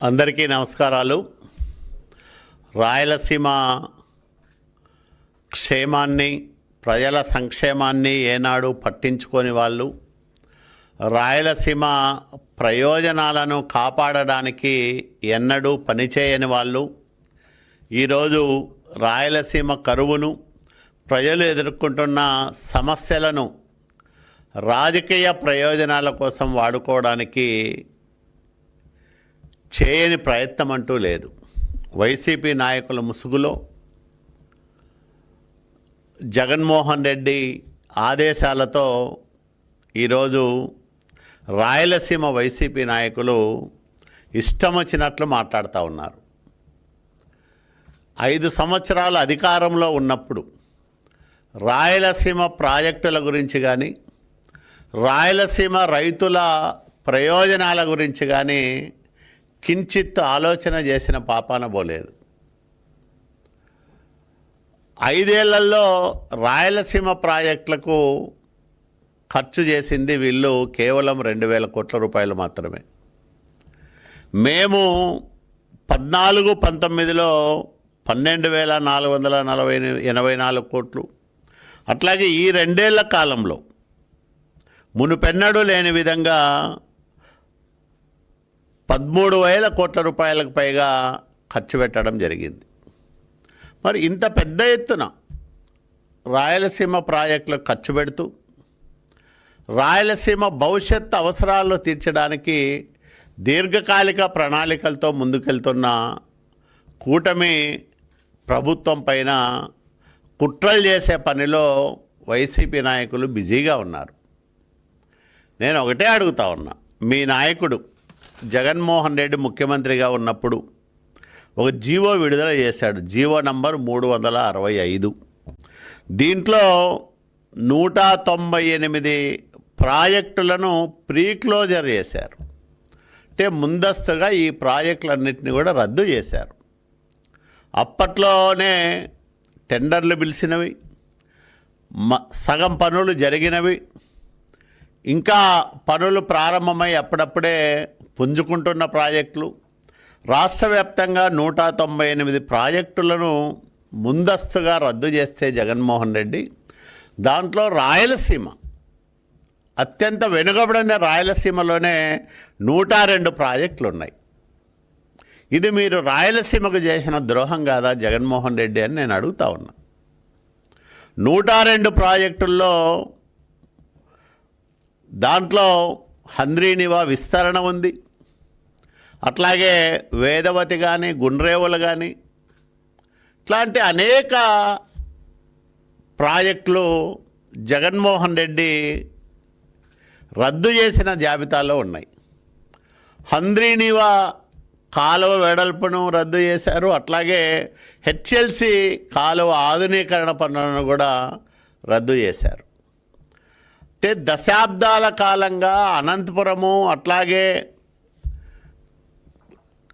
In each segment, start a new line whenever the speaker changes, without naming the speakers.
అందరికీ నమస్కారాలు. రాయలసీమ క్షేమాన్ని, ప్రజల సంక్షేమాన్ని ఏనాడు పట్టించుకొని వాళ్ళు, రాయలసీమ ప్రయోజనాలను కాపాడడానికి ఎన్నడూ పనిచేయని వాళ్ళు ఈరోజు రాయలసీమ కరువును, ప్రజలు ఎదుర్కొంటున్న సమస్యలను రాజకీయ ప్రయోజనాల కోసం వాడుకోవడానికి చేయని ప్రయత్నం అంటూ లేదు. వైసీపీ నాయకుల ముసుగులో జగన్మోహన్ రెడ్డి ఆదేశాలతో ఈరోజు రాయలసీమ వైసీపీ నాయకులు ఇష్టం వచ్చినట్లు మాట్లాడుతూ ఉన్నారు. 5 సంవత్సరాలు అధికారంలో ఉన్నప్పుడు రాయలసీమ ప్రాజెక్టుల గురించి కానీ, రాయలసీమ రైతుల ప్రయోజనాల గురించి కానీ కించిత్ ఆలోచన చేసిన పాపాన పోలేదు. 5 ఏళ్లలో రాయలసీమ ప్రాజెక్టులకు ఖర్చు చేసింది వీళ్ళు కేవలం 2,000 కోట్ల రూపాయలు మాత్రమే. మేము 14-19లో 12,484 కోట్లు, అట్లాగే ఈ 2 ఏళ్ల కాలంలో మునుపెన్నడూ లేని విధంగా 13,000 కోట్ల రూపాయలకు పైగా ఖర్చు పెట్టడం జరిగింది. మరి ఇంత పెద్ద ఎత్తున రాయలసీమ ప్రాజెక్టులకు ఖర్చు పెడుతూ రాయలసీమ భవిష్యత్ అవసరాలను తీర్చడానికి దీర్ఘకాలిక ప్రణాళికలతో ముందుకెళ్తున్న కూటమి ప్రభుత్వం పైన కుట్రలు చేసే పనిలో వైసీపీ నాయకులు బిజీగా ఉన్నారు. నేను ఒకటే అడుగుతా ఉన్నా, మీ నాయకుడు జగన్మోహన్ రెడ్డి ముఖ్యమంత్రిగా ఉన్నప్పుడు ఒక జీవో విడుదల చేశాడు, జీవో నంబర్ 365. దీంట్లో 198 ప్రాజెక్టులను ప్రీ క్లోజర్ చేశారు. అంటే ముందస్తుగా ఈ ప్రాజెక్టులన్నింటినీ కూడా రద్దు చేశారు. అప్పట్లోనే టెండర్లు పిలిచినవి, సగం పనులు జరిగినవి, ఇంకా పనులు ప్రారంభమై అప్పుడప్పుడే పుంజుకుంటున్న ప్రాజెక్టులు, రాష్ట్ర వ్యాప్తంగా 198 ప్రాజెక్టులను ముందస్తుగా రద్దు చేస్తే జగన్మోహన్ రెడ్డి, దాంట్లో రాయలసీమ అత్యంత వెనుకబడిన రాయలసీమలోనే 102 ప్రాజెక్టులు ఉన్నాయి. ఇది మీరు రాయలసీమకు చేసిన ద్రోహం కాదా జగన్మోహన్ రెడ్డి అని నేను అడుగుతా ఉన్నా. 102 ప్రాజెక్టుల్లో దాంట్లో హంద్రీనివా విస్తరణ ఉంది, అట్లాగే వేదవతి కానీ, గుండ్రేవులు కానీ, ఇట్లాంటి అనేక ప్రాజెక్టులు జగన్మోహన్ రెడ్డి రద్దు చేసిన జాబితాలో ఉన్నాయి. హంద్రీనివా కాలువ వెడల్పును రద్దు చేశారు, అట్లాగే హెచ్ఎల్సి కాలువ ఆధునీకరణ పనులను కూడా రద్దు చేశారు. అంటే దశాబ్దాల కాలంగా అనంతపురము, అట్లాగే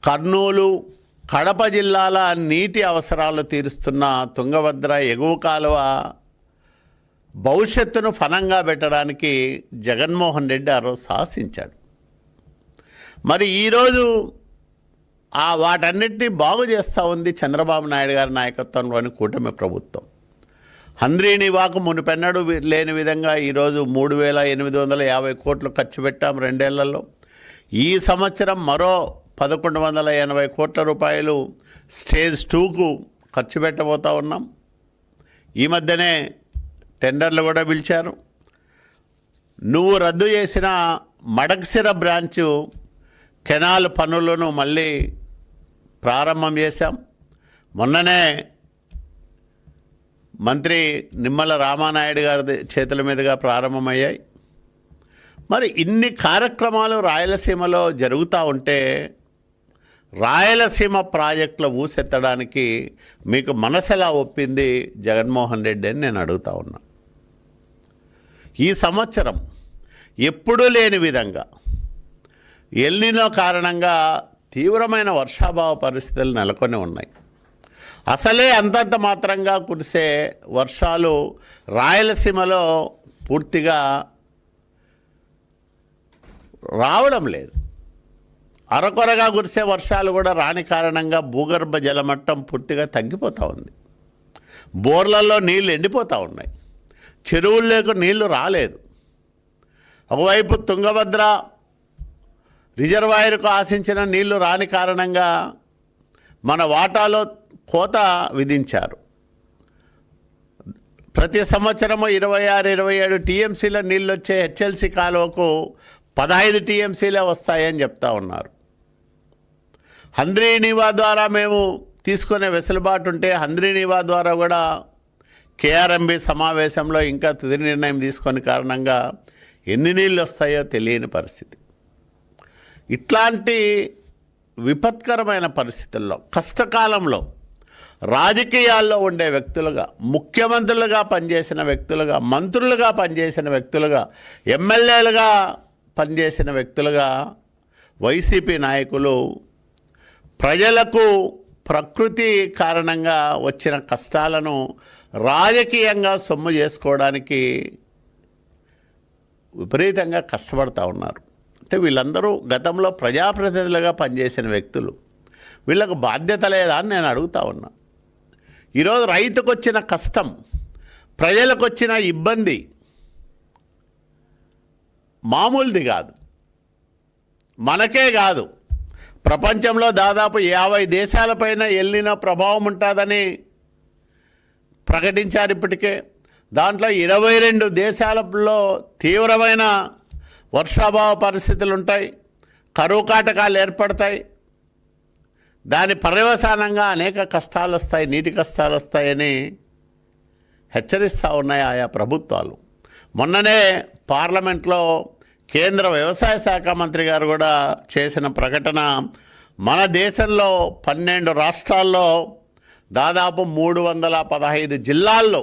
కర్నూలు, కడప జిల్లాల నీటి అవసరాలు తీరుస్తున్న తుంగభద్ర ఎగువ కాలువ భవిష్యత్తును ఫలంగా పెట్టడానికి జగన్మోహన్ రెడ్డి ఆ రోజు సాహసించాడు. మరి ఈరోజు వాటన్నిటినీ బాగు చేస్తూ ఉంది చంద్రబాబు నాయుడు గారి నాయకత్వంలోని కూటమి ప్రభుత్వం. హంద్రీనివాకు మునుపెన్నడూ లేని విధంగా ఈరోజు 3,850 కోట్లు ఖర్చు పెట్టాం 2 ఏళ్లలో. ఈ సంవత్సరం మరో 1,180 కోట్ల రూపాయలు స్టేజ్ 2కు ఖర్చు పెట్టబోతూ ఉన్నాం. ఈ మధ్యనే టెండర్లు కూడా పిలిచారు. నువ్వు రద్దు చేసిన మడక్సిర బ్రాంచు కెనాల్ పనులను మళ్ళీ ప్రారంభం చేశాం. మొన్ననే మంత్రి నిమ్మల రామానాయుడు గారి చేతుల మీదుగా ప్రారంభమయ్యాయి. మరి ఇన్ని కార్యక్రమాలు రాయలసీమలో జరుగుతూ ఉంటే రాయలసీమ ప్రాజెక్టుల ఊసెత్తడానికి మీకు మనసెలా ఒప్పింది జగన్మోహన్ రెడ్డి అని నేను అడుగుతా ఉన్నా. ఈ సంవత్సరం ఎప్పుడూ లేని విధంగా ఎల్నినో కారణంగా తీవ్రమైన వర్షాభావ పరిస్థితులు నెలకొని ఉన్నాయి. అసలే అంతంత మాత్రంగా కురిసే వర్షాలు రాయలసీమలో పూర్తిగా రావడం లేదు. అరకొరగా కురిసే వర్షాలు కూడా రాని కారణంగా భూగర్భ జలమట్టం పూర్తిగా తగ్గిపోతూ ఉంది. బోర్లలో నీళ్ళు ఎండిపోతూ ఉన్నాయి. చెరువుల్లోకి నీళ్లు రాలేదు. ఒకవైపు తుంగభద్ర రిజర్వాయర్కు ఆశించిన నీళ్లు రాని కారణంగా మన వాటాలో కోత విధించారు. ప్రతి సంవత్సరము 26-27 టీఎంసీల నీళ్ళు వచ్చే హెచ్ఎల్సి కాలువకు 15 టీఎంసీలే వస్తాయని చెప్తా ఉన్నారు. హంద్రీనీవా ద్వారా మేము తీసుకునే వెసులుబాటు ఉంటే హంద్రీనీవా ద్వారా కూడా కేఆర్ఎంబి సమావేశంలో ఇంకా తుది నిర్ణయం తీసుకొని కారణంగా ఎన్ని నీళ్ళు వస్తాయో తెలియని పరిస్థితి. ఇట్లాంటి విపత్కరమైన పరిస్థితుల్లో కష్టకాలంలో రాజకీయాల్లో ఉండే వ్యక్తులుగా, ముఖ్యమంత్రులుగా పనిచేసిన వ్యక్తులుగా, మంత్రులుగా పనిచేసిన వ్యక్తులుగా, ఎమ్మెల్యేలుగా పనిచేసిన వ్యక్తులుగా వైసీపీ నాయకులు ప్రజలకు ప్రకృతి కారణంగా వచ్చిన కష్టాలను రాజకీయంగా సొమ్ము చేసుకోవడానికి విపరీతంగా కష్టపడుతూ ఉన్నారు. అంటే వీళ్ళందరూ గతంలో ప్రజాప్రతినిధులుగా పనిచేసిన వ్యక్తులు. వీళ్ళకు బాధ్యత లేదా అని నేను అడుగుతా ఉన్నా. ఈరోజు రైతుకు వచ్చిన కష్టం, ప్రజలకు వచ్చిన ఇబ్బంది మామూలుది కాదు. మనకే కాదు, ప్రపంచంలో దాదాపు 50 దేశాలపైన ఎల్నినో ప్రభావం ఉంటుందని ప్రకటించారు ఇప్పటికే. దాంట్లో 22 దేశాలలో తీవ్రమైన వర్షాభావ పరిస్థితులు ఉంటాయి, కరువు కాటకాలు ఏర్పడతాయి. దాని పర్యవసానంగా అనేక కష్టాలు వస్తాయి, నీటి కష్టాలు వస్తాయని హెచ్చరిస్తూ ఉన్నాయి ఆయా ప్రభుత్వాలు. మొన్ననే పార్లమెంట్లో కేంద్ర వ్యవసాయ శాఖ మంత్రి గారు కూడా చేసిన ప్రకటన, మన దేశంలో 12 రాష్ట్రాల్లో దాదాపు 315 జిల్లాల్లో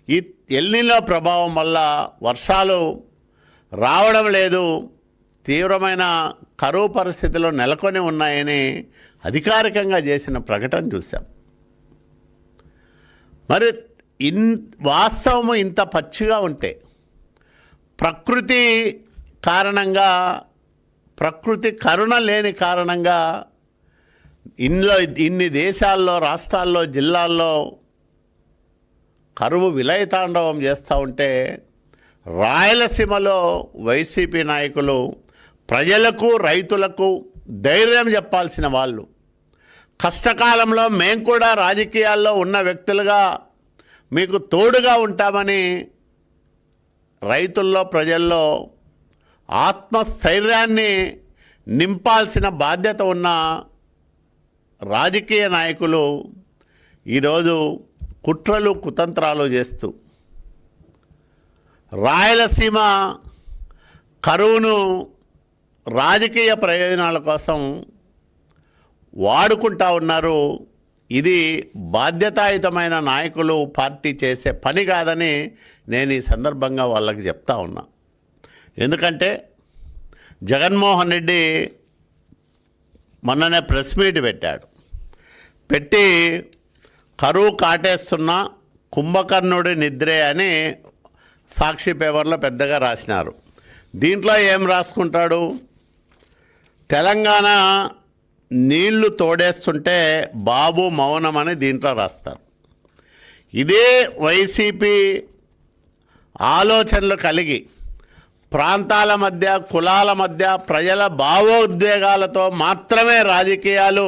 ఈ ఎల్నినో ప్రభావం వల్ల వర్షాలు రావడం లేదు, తీవ్రమైన కరువు పరిస్థితులు నెలకొని ఉన్నాయని అధికారికంగా చేసిన ప్రకటన చూసాం. మరి వాస్తవము ఇంత పచ్చిగా ఉంటే ప్రకృతి కారణంగా, ప్రకృతి కరుణ లేని కారణంగా ఇన్ని దేశాల్లో, రాష్ట్రాల్లో, జిల్లాల్లో కరువు విలయతాండవం చేస్తూ ఉంటే రాయలసీమలో వైసీపీ నాయకులు ప్రజలకు, రైతులకు ధైర్యం చెప్పాల్సిన వాళ్ళు, కష్టకాలంలో మేము కూడా రాజకీయాల్లో ఉన్న వ్యక్తులుగా మీకు తోడుగా ఉంటామని రైతుల్లో, ప్రజల్లో ఆత్మస్థైర్యాన్ని నింపాల్సిన బాధ్యత ఉన్న రాజకీయ నాయకులు ఈరోజు కుట్రలు, కుతంత్రాలు చేస్తూ రాయలసీమ కరువును రాజకీయ ప్రయోజనాల కోసం వాడుకుంటా ఉన్నారు. ఇది బాధ్యతాయుతమైన నాయకులు, పార్టీ చేసే పని కాదని నేను ఈ సందర్భంగా వాళ్ళకి చెప్తా ఉన్నా. ఎందుకంటే జగన్మోహన్ రెడ్డి మొన్ననే ప్రెస్ మీట్ పెట్టి కరువు కాటేస్తున్న కుంభకర్ణుడి నిద్రే అని సాక్షి పేపర్లో పెద్దగా రాసినారు. దీంట్లో ఏం రాసుకుంటాడు, తెలంగాణ నీళ్లు తోడేస్తుంటే బాబు మౌనమని దీంట్లో రాస్తారు. ఇదే వైసీపీ ఆలోచనలు కలిగి ప్రాంతాల మధ్య, కులాల మధ్య, ప్రజల భావోద్వేగాలతో మాత్రమే రాజకీయాలు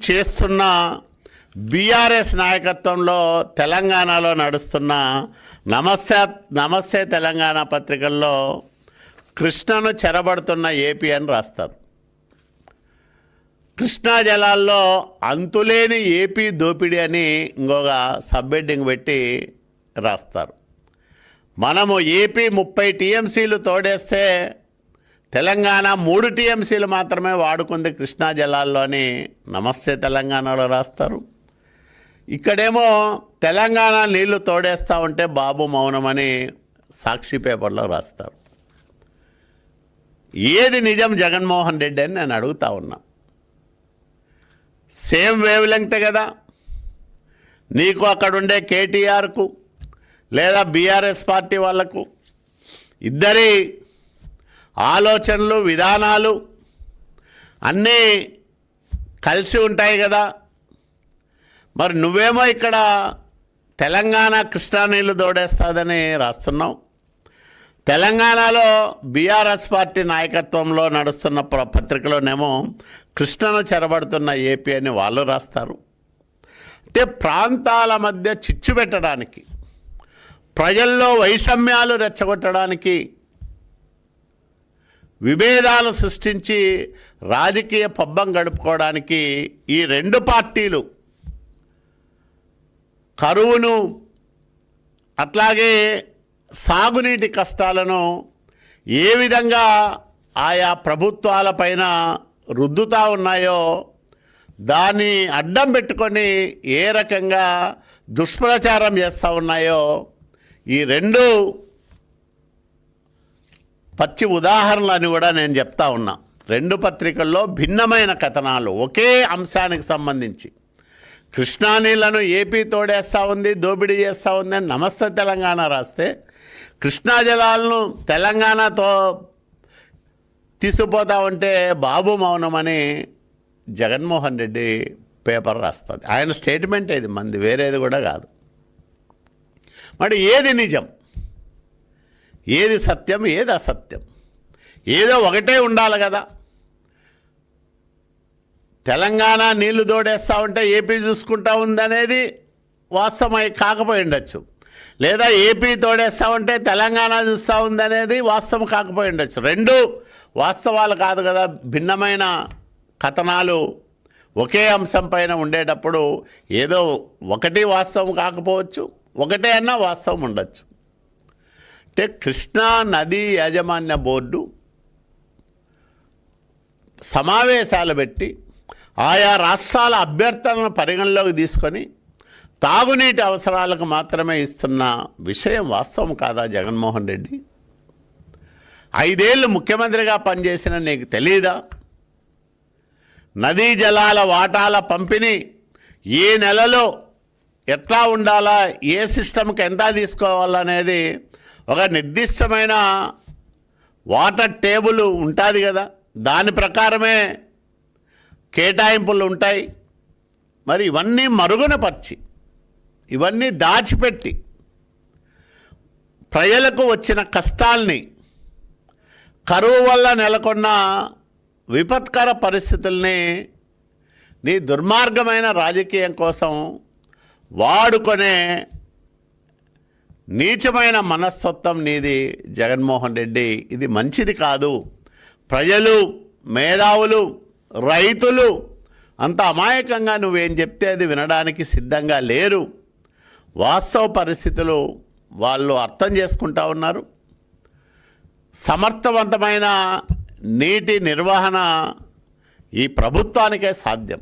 చేస్తున్న బీఆర్ఎస్ నాయకత్వంలో తెలంగాణలో నడుస్తున్న నమస్తే తెలంగాణ పత్రికల్లో కృష్ణను చెరబడుతున్న ఏపీ అని రాస్తారు. కృష్ణా జలాల్లో అంతులేని ఏపీ దోపిడీ అని ఇంకొక సబ్హెడ్డింగ్ పెట్టి రాస్తారు. మనము ఏపీ 30 టీఎంసీలు తోడేస్తే తెలంగాణ 3 టీఎంసీలు మాత్రమే వాడుకుంది కృష్ణా జలాల్లోని నమస్తే తెలంగాణలో రాస్తారు. ఇక్కడేమో తెలంగాణ నీళ్లు తోడేస్తూ ఉంటే బాబు మౌనమని సాక్షి పేపర్లో రాస్తారు. ఏది నిజం జగన్మోహన్ రెడ్డి అని నేను అడుగుతా ఉన్నా. సేమ్ వేవ్ లెంగ్త్ కదా నీకు అక్కడుండే కేటీఆర్కు లేదా బీఆర్ఎస్ పార్టీ వాళ్లకు. ఇద్దరి ఆలోచనలు, విధానాలు అన్నీ కలిసి ఉంటాయి కదా. మరి నువ్వేమో ఇక్కడ తెలంగాణ కృష్ణా నీళ్లు దోడేస్తుందని రాస్తున్నావు. తెలంగాణలో బీఆర్ఎస్ పార్టీ నాయకత్వంలో నడుస్తున్న పత్రికలోనేమో కృష్ణను చెరబడుతున్న ఏపీ అని వాళ్ళు రాస్తారు. అంటే ప్రాంతాల మధ్య చిచ్చు పెట్టడానికి, ప్రజల్లో వైషమ్యాలు రెచ్చగొట్టడానికి, విభేదాలు సృష్టించి రాజకీయ పబ్బం గడుపుకోవడానికి ఈ రెండు పార్టీలు కరువును అట్లాగే సాగునీటి కష్టాలను ఏ విధంగా ఆయా ప్రభుత్వాలపైన రుద్దుతూ ఉన్నాయో దాన్ని అడ్డం పెట్టుకొని ఏ రకంగా దుష్ప్రచారం చేస్తూ ఉన్నాయో ఈ రెండు పచ్చి ఉదాహరణలని కూడా నేను చెప్తా ఉన్నా. రెండు పత్రికల్లో భిన్నమైన కథనాలు ఒకే అంశానికి సంబంధించి. కృష్ణా నీళ్లను ఏపీ తోడేస్తూ ఉంది, దోపిడీ చేస్తూ ఉంది అని నమస్తే తెలంగాణ రాస్తే, కృష్ణా జలాలను తెలంగాణతో తీసుకుపోతా ఉంటే బాబు మౌనమని జగన్మోహన్ రెడ్డి పేపర్ రాస్తుంది. ఆయన స్టేట్మెంట్ ఇది, మంది వేరేది కూడా కాదు. మరి ఏది నిజం, ఏది సత్యం, ఏది అసత్యం? ఏదో ఒకటే ఉండాలి కదా. తెలంగాణ నీళ్లు తోడేస్తూ ఉంటే ఏపీ చూసుకుంటా ఉందనేది వాస్తవమై కాకపోయి ఉండొచ్చు, లేదా ఏపీ తోడేస్తూ ఉంటే తెలంగాణ చూస్తూ ఉందనేది వాస్తవం కాకపోయి ఉండొచ్చు. రెండు వాస్తవాలు కాదు కదా. భిన్నమైన కథనాలు ఒకే అంశం పైన ఉండేటప్పుడు ఏదో ఒకటి వాస్తవం కాకపోవచ్చు, ఒకటే అన్నా వాస్తవం ఉండొచ్చు. అంటే కృష్ణా నదీ యాజమాన్య బోర్డు సమావేశాలు పెట్టి ఆయా రాష్ట్రాల అభ్యర్థనలను పరిగణలోకి తీసుకొని తాగునీటి అవసరాలకు మాత్రమే ఇస్తున్న విషయం వాస్తవం కాదా జగన్మోహన్ రెడ్డి? 5 ఏళ్ళు ముఖ్యమంత్రిగా పనిచేసిన నీకు తెలీదా? నదీ జలాల వాటాల పంపిణీ ఏ నెలలో ఎట్లా ఉండాలా, ఏ సిస్టమ్కి ఎంత తీసుకోవాలనేది ఒక నిర్దిష్టమైన వాటర్ టేబుల్ ఉంటుంది కదా, దాని ప్రకారమే కేటాయింపులు ఉంటాయి. మరి ఇవన్నీ మరుగునపరిచి, ఇవన్నీ దాచిపెట్టి ప్రజలకు వచ్చిన కష్టాల్ని, కరువు వల్ల నెలకొన్న విపత్కర పరిస్థితుల్ని నీ దుర్మార్గమైన రాజకీయం కోసం వాడుకొనే నీచమైన మనస్తత్వం నీది జగన్మోహన్ రెడ్డి. ఇది మంచిది కాదు. ప్రజలు, మేధావులు, రైతులు అంత అమాయకంగా నువ్వేం చెప్తే అది వినడానికి సిద్ధంగా లేరు. వాస్తవ పరిస్థితులు వాళ్ళు అర్థం చేసుకుంటా ఉన్నారు. సమర్థవంతమైన నీటి నిర్వహణ ఈ ప్రభుత్వానికే సాధ్యం.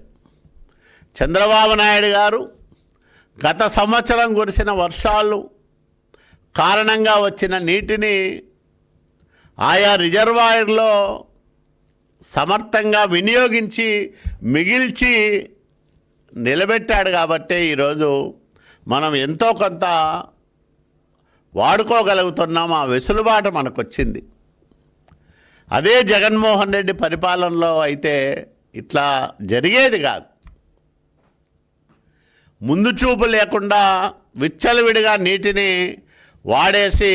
చంద్రబాబు నాయుడు గారు గత సంవత్సరం కురిసిన వర్షాలు కారణంగా వచ్చిన నీటిని ఆయా రిజర్వాయర్లో సమర్థంగా వినియోగించి మిగిల్చి నిలబెట్టాడు కాబట్టే ఈరోజు మనం ఎంతో కొంత వాడుకోగలుగుతున్నాం. ఆ వెసులుబాటు మనకు వచ్చింది. అదే జగన్మోహన్ రెడ్డి పరిపాలనలో అయితే ఇట్లా జరిగేది కాదు. ముందు చూపు లేకుండా విచ్చలవిడిగా నీటిని వాడేసి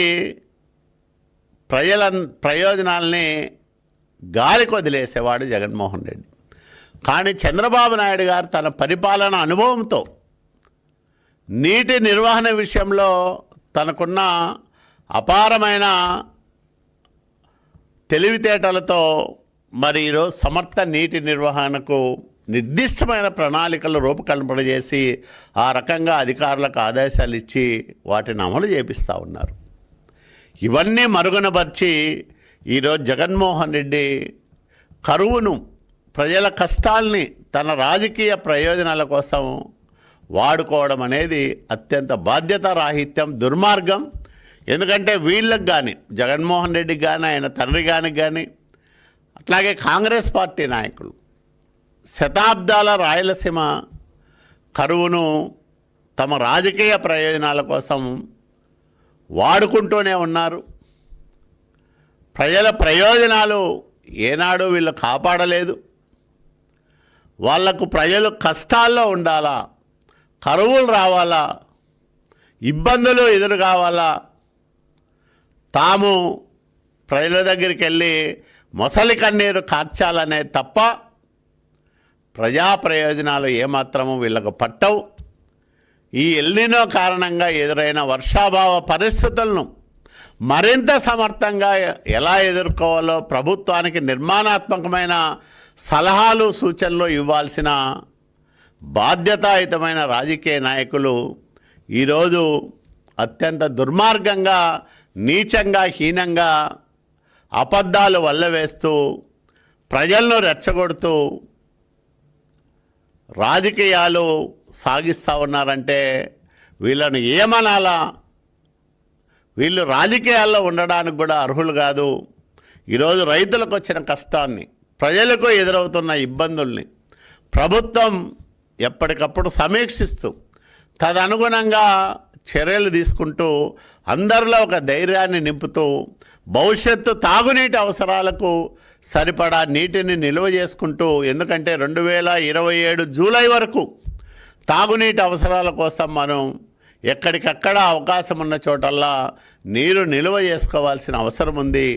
ప్రయోజనాల్ని గాలికి వదిలేసేవాడు జగన్మోహన్ రెడ్డి. కానీ చంద్రబాబు నాయుడు గారు తన పరిపాలన అనుభవంతో నీటి నిర్వహణ విషయంలో తనకున్న అపారమైన తెలివితేటలతో మరి ఈరోజు సమర్థ నీటి నిర్వహణకు నిర్దిష్టమైన ప్రణాళికలు రూపకల్పన చేసి ఆ రకంగా అధికారులకు ఆదేశాలు ఇచ్చి వాటిని అమలు చేపిస్తూ ఉన్నారు. ఇవన్నీ మరుగునపరిచి ఈరోజు జగన్మోహన్ రెడ్డి కరువును, ప్రజల కష్టాల్ని తన రాజకీయ ప్రయోజనాల కోసం వాడుకోవడం అనేది అత్యంత బాధ్యతారాహిత్యం, దుర్మార్గం. ఎందుకంటే వీళ్ళకి కానీ, జగన్మోహన్ రెడ్డికి కానీ, ఆయన తండ్రి కానీ, అట్లాగే కాంగ్రెస్ పార్టీ నాయకులు శతాబ్దాల రాయలసీమ కరువును తమ రాజకీయ ప్రయోజనాల కోసం వాడుకుంటూనే ఉన్నారు. ప్రజల ప్రయోజనాలు ఏనాడు వీళ్ళు కాపాడలేదు. వాళ్లకు ప్రజలు కష్టాల్లో ఉండాలా, కరువులు రావాలా, ఇబ్బందులు ఎదురు కావాలా, తాము ప్రజల దగ్గరికి వెళ్ళి మొసలి కన్నీరు కార్చాలనే తప్ప ప్రజా ప్రయోజనాలు ఏమాత్రము వీళ్ళకు పట్టవు. ఈ ఎల్నినో కారణంగా ఎదురైన వర్షాభావ పరిస్థితులను మరింత సమర్థంగా ఎలా ఎదుర్కోవాలో ప్రభుత్వానికి నిర్మాణాత్మకమైన సలహాలు సూచనలు ఇవ్వాల్సిన బాధ్యతాయుతమైన రాజకీయ నాయకులు ఈరోజు అత్యంత దుర్మార్గంగా, నీచంగా, హీనంగా అబద్ధాలు వల్లవేస్తూ ప్రజలను రెచ్చగొడుతూ రాజకీయాలు సాగిస్తూ ఉన్నారంటే వీళ్ళను ఏమనాలా? వీళ్ళు రాజకీయాల్లో ఉండడానికి కూడా అర్హులు కాదు. ఈరోజు రైతులకు వచ్చిన కష్టాన్ని, ప్రజలకు ఎదురవుతున్న ఇబ్బందుల్ని ప్రభుత్వం ఎప్పటికప్పుడు సమీక్షిస్తూ తదనుగుణంగా చర్యలు తీసుకుంటూ అందరిలో ఒక ధైర్యాన్ని నింపుతూ భవిష్యత్తు తాగునీటి అవసరాలకు సరిపడా నీటిని నిల్వ చేసుకుంటూ, ఎందుకంటే 2027 జూలై వరకు తాగునీటి అవసరాల కోసం మనం ఎక్కడికక్కడ అవకాశం ఉన్న చోటల్లా నీరు నిల్వ చేసుకోవాల్సిన అవసరం ఉంది.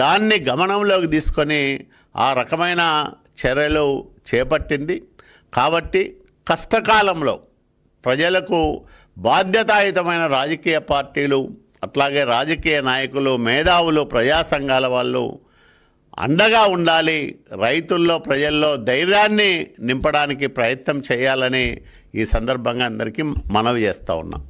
దాన్ని గమనంలోకి తీసుకొని ఆ రకమైన చర్యలు చేపట్టింది. కాబట్టి కష్టకాలంలో ప్రజలకు బాధ్యతాయుతమైన రాజకీయ పార్టీలు, అట్లాగే రాజకీయ నాయకులు, మేధావులు, ప్రజా సంఘాల వాళ్ళు అండగా ఉండాలి. రైతుల్లో, ప్రజల్లో ధైర్యాన్ని నింపడానికి ప్రయత్నం చేయాలని ఈ సందర్భంగా అందరికీ మనవి చేస్తూ ఉన్నాం.